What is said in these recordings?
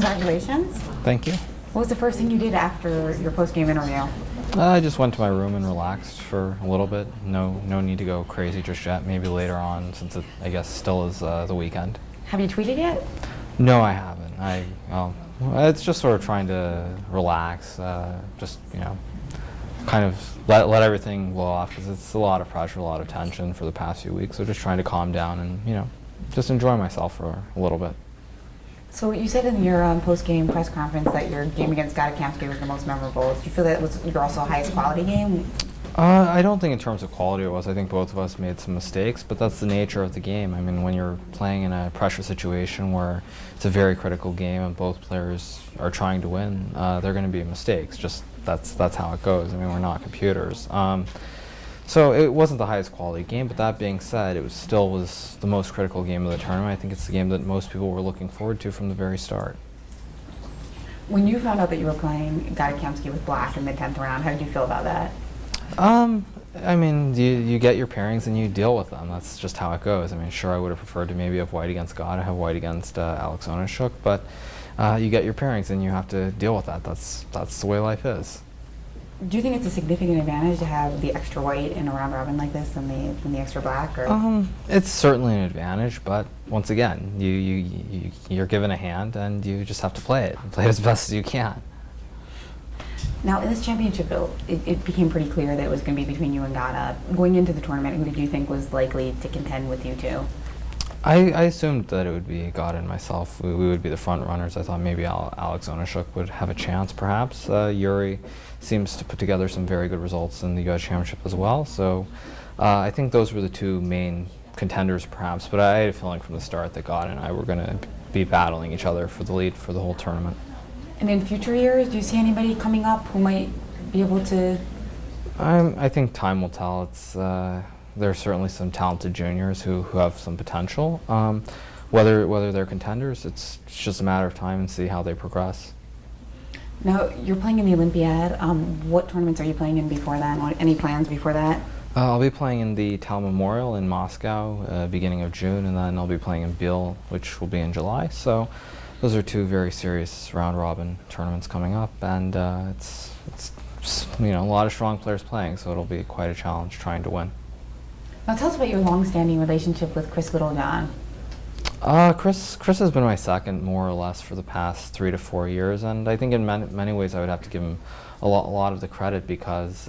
Congratulations. Thank you. What was the first thing you did after your post-game interview? I just went to my room and relaxed for a little bit. No need to go crazy just yet. Maybe later on, since it, I guess, still is the weekend. Have you tweeted yet? No, I haven't. It's just sort of trying to relax, just, kind of let everything blow off, because it's a lot of pressure, a lot of tension for the past few weeks. So just trying to calm down and, just enjoy myself for a little bit. So you said in your post-game press conference that your game against Gadakamsky was the most memorable. Do you feel that was your also highest quality game? I don't think in terms of quality it was. I think both of us made some mistakes, but that's the nature of the game. I mean, when you're playing in a pressure situation where it's a very critical game and both players are trying to win, there are going to be mistakes. Just that's how it goes. I mean, we're not computers. So it wasn't the highest quality game, but that being said, it still was the most critical game of the tournament. I think it's the game that most people were looking forward to from the very start. When you found out that you were playing Gadakamsky with black in the 10th round, how did you feel about that? I mean, you get your pairings and you deal with them. That's just how it goes. I mean, sure, I would have preferred to maybe have white against Gada, have white against Alex Onashuk, but you get your pairings and you have to deal with that. That's the way life is. Do you think it's a significant advantage to have the extra white in a round robin like this than the extra black? Or? It's certainly an advantage, but once again, you're given a hand and you just have to play it and play it as best as you can. Now, in this championship, it became pretty clear that it was going to be between you and Gada. Going into the tournament, who did you think was likely to contend with you two? I assumed that it would be Gada and myself. We would be the front runners. I thought maybe Alex Onashuk would have a chance, perhaps. Yuri seems to put together some very good results in the U.S. Championship as well. So I think those were the two main contenders, perhaps. But I had a feeling from the start that Gada and I were going to be battling each other for the lead for the whole tournament. And in future years, do you see anybody coming up who might be able to? I think time will tell. There are certainly some talented juniors who have some potential. Whether they're contenders, it's just a matter of time and see how they progress. Now, you're playing in the Olympiad. What tournaments are you playing in before that? Any plans before that? I'll be playing in the Tal Memorial in Moscow, beginning of June, and then I'll be playing in Biel, which will be in July. So those are two very serious round-robin tournaments coming up, and it's a lot of strong players playing, so it'll be quite a challenge trying to win. Now tell us about your long-standing relationship with Chris Littlejohn. Chris has been my second, more or less, for the past 3 to 4 years, and I think in many ways I would have to give him a lot of the credit, because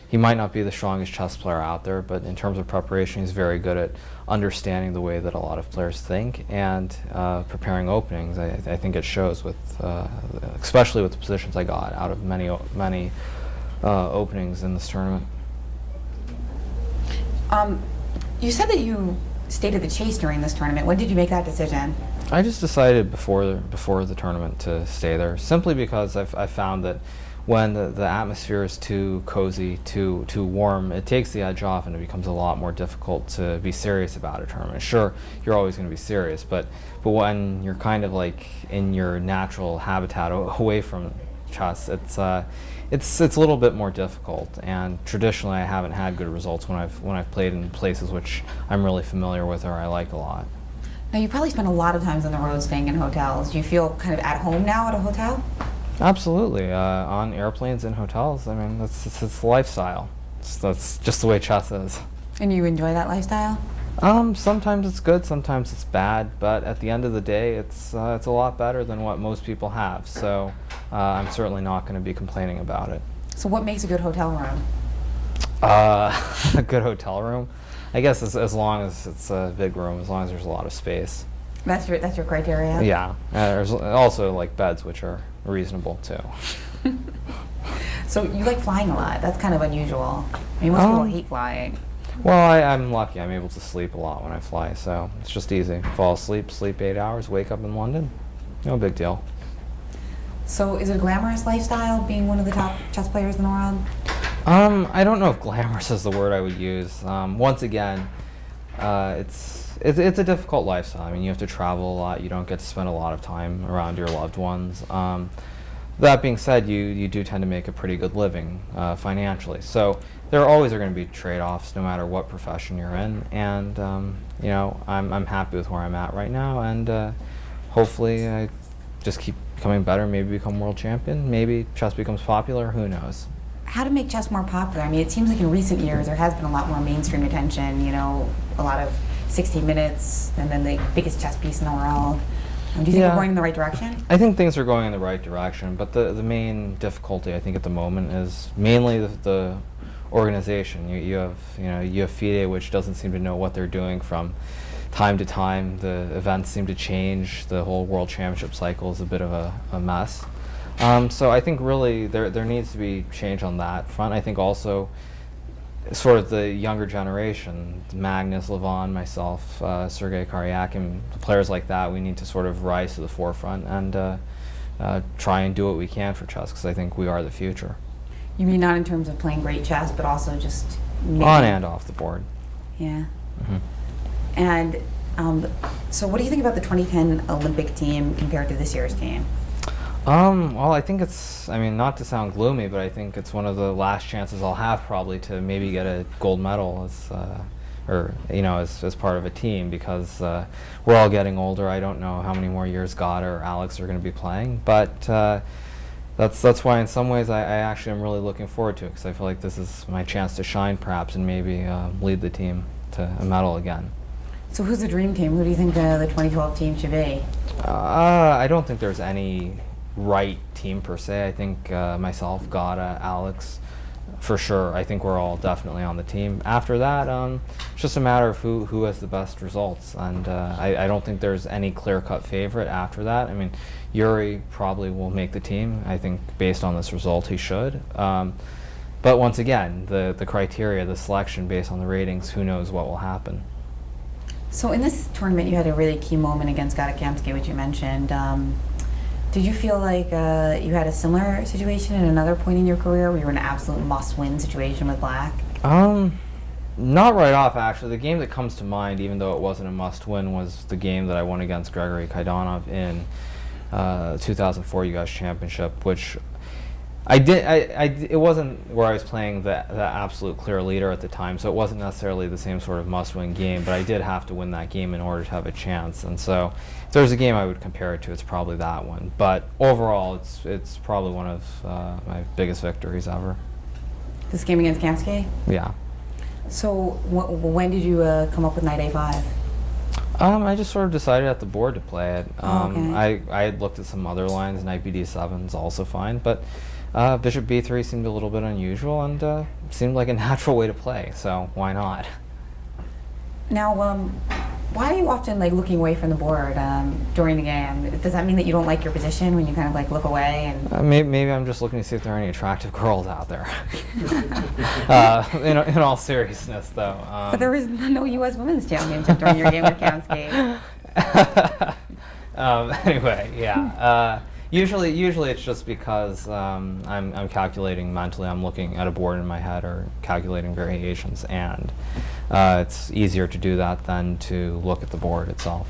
he might not be the strongest chess player out there, but in terms of preparation, he's very good at understanding the way that a lot of players think and preparing openings. I think it shows with, especially with the positions I got out of many openings in this tournament. You said that you stayed at the Chase during this tournament. When did you make that decision? I just decided before the tournament to stay there, simply because I found that when the atmosphere is too cozy, too warm, it takes the edge off and it becomes a lot more difficult to be serious about a tournament. Sure, you're always going to be serious, but when you're kind of like in your natural habitat away from chess, it's a little bit more difficult. And traditionally, I haven't had good results when I've played in places which I'm really familiar with or I like a lot. Now, you probably spend a lot of times on the road staying in hotels. Do you feel kind of at home now at a hotel? Absolutely. On airplanes and hotels, I mean, it's the lifestyle. That's just the way chess is. And you enjoy that lifestyle? Sometimes it's good, sometimes it's bad, but at the end of the day, it's a lot better than what most people have. So I'm certainly not going to be complaining about it. So what makes a good hotel room? A good hotel room? I guess as long as it's a big room, as long as there's a lot of space. That's your criteria? Yeah. There's also like beds, which are reasonable too. So you like flying a lot. That's kind of unusual. I mean, most people hate flying. Well, I'm lucky. I'm able to sleep a lot when I fly, so it's just easy. Fall asleep, sleep 8 hours, wake up in London. No big deal. So is it a glamorous lifestyle, being one of the top chess players in the world? I don't know if glamorous is the word I would use. Once again, it's a difficult lifestyle. I mean, you have to travel a lot. You don't get to spend a lot of time around your loved ones. That being said, you do tend to make a pretty good living financially. So there always are going to be trade-offs, no matter what profession you're in. And I'm happy with where I'm at right now, and hopefully just keep becoming better, maybe become world champion, maybe chess becomes popular, who knows. How to make chess more popular? I mean, it seems like in recent years there has been a lot more mainstream attention, you know, a lot of 60 Minutes and then the biggest chess piece in the world. Do you think we're going in the right direction? I think things are going in the right direction, but the main difficulty I think at the moment is mainly the organization. You have FIDE, which doesn't seem to know what they're doing from time to time. The events seem to change. The whole World Championship cycle is a bit of a mess. So I think really there needs to be change on that front. I think also sort of the younger generation, Magnus, Levon, myself, Sergei Karyakin, players like that, we need to sort of rise to the forefront and try and do what we can for chess, because I think we are the future. You mean not in terms of playing great chess, but also just on and off the board. Yeah. Mm-hmm. And so what do you think about the 2010 Olympic team compared to this year's team? Well, I think it's, I mean, not to sound gloomy, but I think it's one of the last chances I'll have probably to maybe get a gold medal as part of a team, because we're all getting older. I don't know how many more years Gada or Alex are going to be playing, but that's why in some ways I actually am really looking forward to it, because I feel like this is my chance to shine perhaps and maybe lead the team to a medal again. So who's the dream team? Who do you think the 2012 team should be? I don't think there's any right team per se. I think myself, Gada, Alex, for sure. I think we're all definitely on the team. After that, it's just a matter of who has the best results, and I don't think there's any clear-cut favorite after that. I mean, Yuri probably will make the team. I think based on this result, he should. But once again, the criteria, the selection based on the ratings, who knows what will happen. So in this tournament, you had a really key moment against Gada Kamsky, which you mentioned. Did you feel like you had a similar situation at another point in your career where you were in an absolute must-win situation with Black? Not right off, actually. The game that comes to mind, even though it wasn't a must-win, was the game that I won against Gregory Kaidanov in 2004 U.S. Championship, which it wasn't where I was playing the absolute clear leader at the time, so it wasn't necessarily the same sort of must-win game, but I did have to win that game in order to have a chance. And so if there's a game I would compare it to, it's probably that one. But overall, it's probably one of my biggest victories ever. This game against Kamsky? Yeah. So when did you come up with knight a5? I just sort of decided at the board to play it. Okay. I had looked at some other lines. Knight bd7 is also fine, but bishop b3 seemed a little bit unusual and seemed like a natural way to play, so why not? Now, why are you often looking away from the board during the game? Does that mean that you don't like your position when you kind of look away? And maybe I'm just looking to see if there are any attractive girls out there. In all seriousness, though. But there was no U.S. Women's Championship during your game with Kamsky. Anyway, yeah. Usually it's just because I'm calculating mentally. I'm looking at a board in my head or calculating variations, and it's easier to do that than to look at the board itself.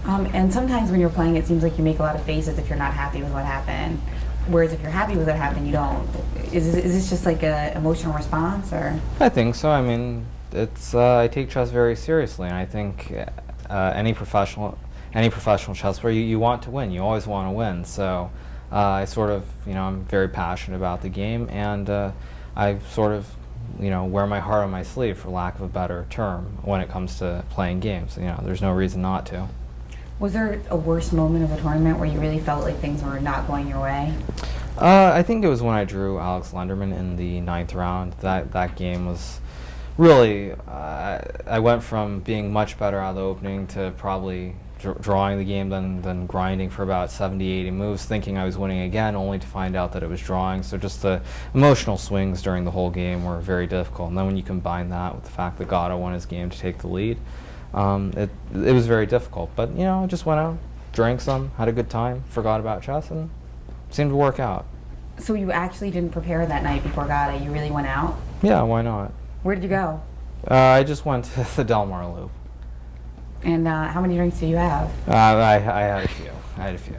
And sometimes when you're playing, it seems like you make a lot of faces if you're not happy with what happened. Whereas if you're happy with what happened, you don't. Is this just like an emotional response, or? I think so. I mean, it's I take chess very seriously, and I think any professional chess player, you want to win. You always want to win. So I sort of, I'm very passionate about the game, and I sort of, wear my heart on my sleeve, for lack of a better term, when it comes to playing games. There's no reason not to. Was there a worse moment of a tournament where you really felt like things were not going your way? I think it was when I drew Alex Lenderman in the 9th round. That game was really, I went from being much better out of the opening to probably drawing the game than grinding for about 70, 80 moves, thinking I was winning again, only to find out that it was drawing. So just the emotional swings during the whole game were very difficult. And then when you combine that with the fact that Gada won his game to take the lead, it was very difficult. But, I just went out, drank some, had a good time, forgot about chess, and it seemed to work out. So you actually didn't prepare that night before Gada? You really went out? Yeah, why not? Where did you go? I just went to the Del Mar Loop. And how many drinks do you have? I had a few.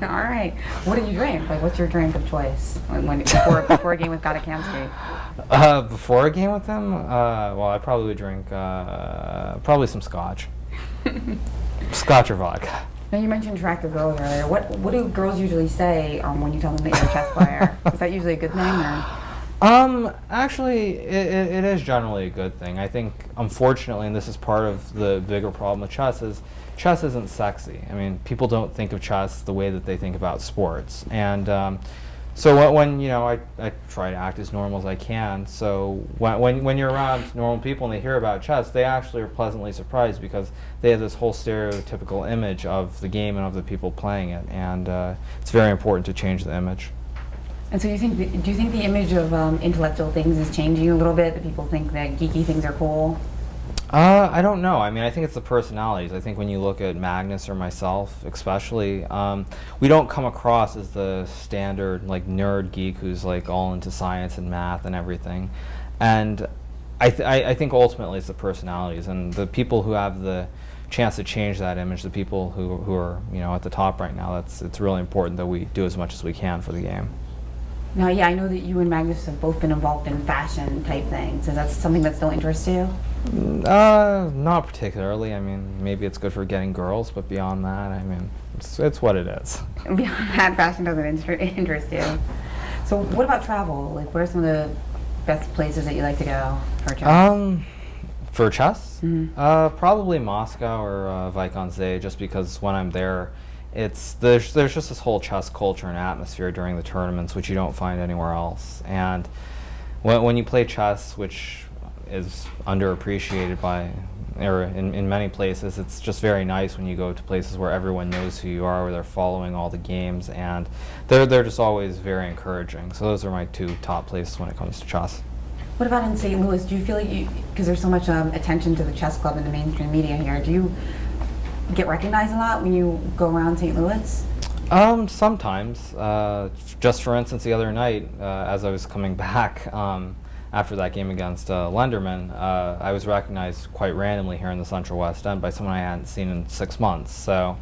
All right. What did you drink? What's your drink of choice before a game with Gada Kamsky? Before a game with him? Well, I probably would drink probably some scotch. Scotch or vodka. Now you mentioned attractive girls earlier. What do girls usually say when you tell them that you're a chess player? Is that usually a good thing, or? Actually, it is generally a good thing. I think, unfortunately, and this is part of the bigger problem with chess, is chess isn't sexy. I mean, people don't think of chess the way that they think about sports. And so when I try to act as normal as I can. So when you're around normal people and they hear about chess, they actually are pleasantly surprised because they have this whole stereotypical image of the game and of the people playing it. And it's very important to change the image. And so do you think the image of intellectual things is changing a little bit? That people think that geeky things are cool? I don't know. I mean, I think it's the personalities. I think when you look at Magnus or myself, especially, we don't come across as the standard like nerd geek who's like all into science and math and everything. And I think ultimately it's the personalities and the people who have the chance to change that image. The people who are at the top right now. It's really important that we do as much as we can for the game. Now, yeah, I know that you and Magnus have both been involved in fashion type things. Is that something that still interests you? Not particularly. I mean, maybe it's good for getting girls, but beyond that, I mean, it's what it is. Beyond that, fashion doesn't interest you. So what about travel? Like, what are some of the best places that you like to go for chess? For chess? Mm-hmm. Probably Moscow or Vaikonze, just because when I'm there, there's just this whole chess culture and atmosphere during the tournaments which you don't find anywhere else. And when you play chess, which is underappreciated in many places, it's just very nice when you go to places where everyone knows who you are, where they're following all the games, and they're just always very encouraging. So those are my two top places when it comes to chess. What about in St. Louis? Do you feel like because there's so much attention to the chess club in the mainstream media here, do you get recognized a lot when you go around St. Louis? Sometimes. Just for instance, the other night, as I was coming back after that game against Lenderman, I was recognized quite randomly here in the Central West End by someone I hadn't seen in 6 months. So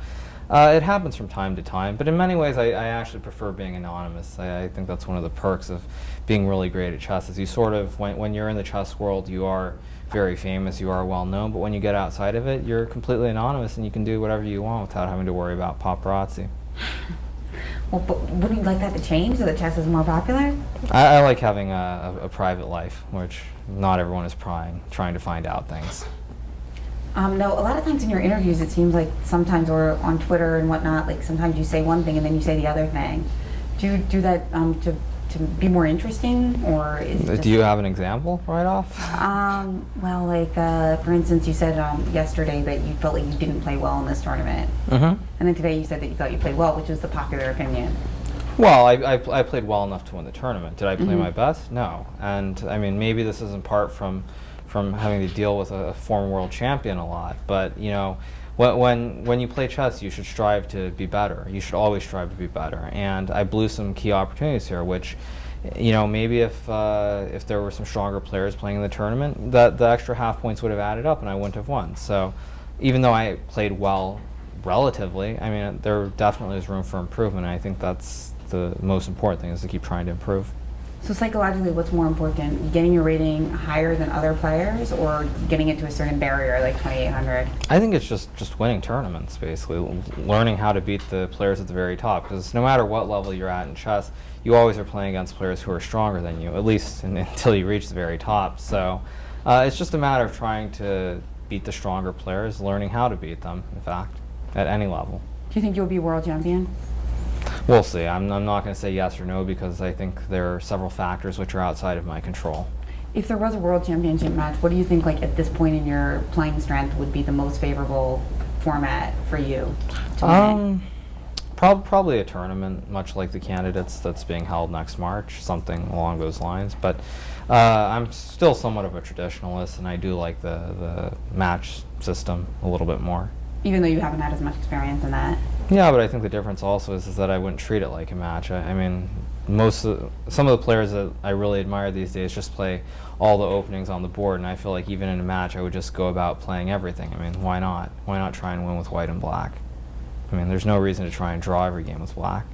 it happens from time to time, but in many ways I actually prefer being anonymous. I think that's one of the perks of being really great at chess, is you sort of, when you're in the chess world, you are very famous, you are well known, but when you get outside of it, you're completely anonymous and you can do whatever you want without having to worry about paparazzi. Well, but wouldn't you like that to change so that chess is more popular? I like having a private life, which not everyone is trying to find out things. No, a lot of times in your interviews, it seems like sometimes, or on Twitter and whatnot, like sometimes you say one thing and then you say the other thing. Do you do that to be more interesting, or is do you have an example right off? Well, like for instance, you said yesterday that you felt like you didn't play well in this tournament, Mm-hmm. and then today you said that you thought you played well, which was the popular opinion. Well, I played well enough to win the tournament. Did I play Mm-hmm. my best? No. And I mean, maybe this is in part from having to deal with a former world champion a lot, but when you play chess, you should strive to be better. You should always strive to be better. And I blew some key opportunities here, which, maybe if there were some stronger players playing in the tournament, that the extra half points would have added up and I wouldn't have won. So even though I played well relatively, I mean, there definitely is room for improvement. And I think that's the most important thing, is to keep trying to improve. So psychologically, what's more important, getting your rating higher than other players, or getting it to a certain barrier like 2,800? I think it's just winning tournaments, basically, learning how to beat the players at the very top. Because no matter what level you're at in chess, you always are playing against players who are stronger than you, at least until you reach the very top. So it's just a matter of trying to beat the stronger players, learning how to beat them, in fact, at any level. Do you think you'll be world champion? We'll see. I'm not going to say yes or no, because I think there are several factors which are outside of my control. If there was a world championship match, what do you think, like at this point in your playing strength, would be the most favorable format for you to win? Probably a tournament, much like the candidates that's being held next March, something along those lines. But I'm still somewhat of a traditionalist, and I do like the match system a little bit more. Even though you haven't had as much experience in that? Yeah, but I think the difference also is that I wouldn't treat it like a match. I mean, some of the players that I really admire these days just play all the openings on the board, and I feel like even in a match I would just go about playing everything. I mean, why not? Why not try and win with white and black? I mean, there's no reason to try and draw every game with black.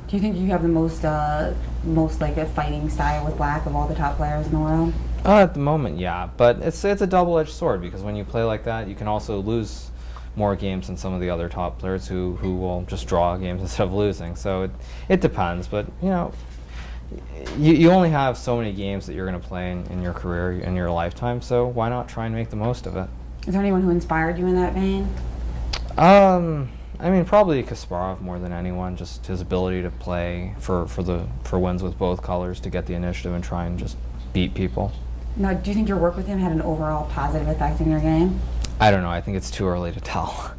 Do you think you have the most like a fighting style with black of all the top players in the world? At the moment, yeah, but it's a double-edged sword, because when you play like that, you can also lose more games than some of the other top players who will just draw games instead of losing. So it depends, but you know, you only have so many games that you're going to play in your career, in your lifetime, so why not try and make the most of it? Is there anyone who inspired you in that vein? I mean, probably Kasparov more than anyone. Just his ability to play for wins with both colors, to get the initiative and try and just beat people. Now, do you think your work with him had an overall positive effect in your game? I don't know. I think it's too early to tell.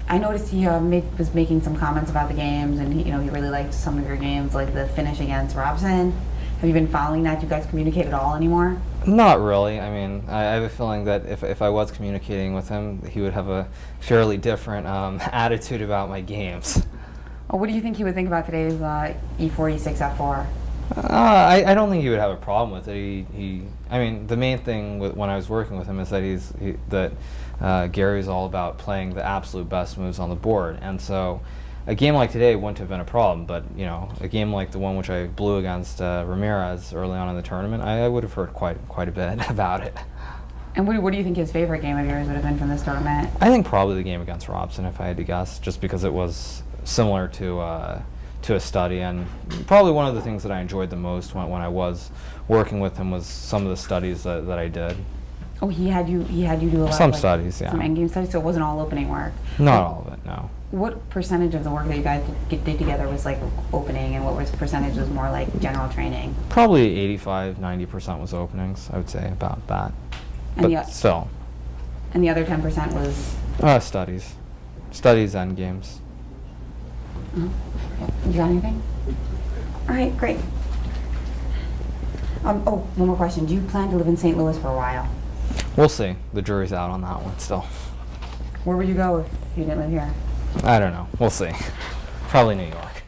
I noticed he was making some comments about the games, and he really liked some of your games, like the finish against Robson. Have you been following that? Do you guys communicate at all anymore? Not really. I mean, I have a feeling that if I was communicating with him, he would have a fairly different attitude about my games. Well, what do you think he would think about today's E46 F4? I don't think he would have a problem with it. I mean, the main thing when I was working with him is that Gary's all about playing the absolute best moves on the board, and so a game like today wouldn't have been a problem. But you know, a game like the one which I blew against Ramirez early on in the tournament, I would have heard quite a bit about it. And what do you think his favorite game of yours would have been from this tournament? I think probably the game against Robson, if I had to guess, just because it was similar to a study, and probably one of the things that I enjoyed the most when I was working with him was some of the studies that I did. Oh, he had you do a lot Some of studies, yeah. some endgame studies, so it wasn't all opening work. Not all of it, no. What percentage of the work that you guys did together was like opening, and what percentage was more like general training? Probably 85-90% was openings, I would say, about that. And But still. And the other 10% was? Studies. Studies, end games. You got anything? All right, great. Oh, one more question. Do you plan to live in St. Louis for a while? We'll see. The jury's out on that one still. Where would you go if you didn't live here? I don't know. We'll see. Probably New York.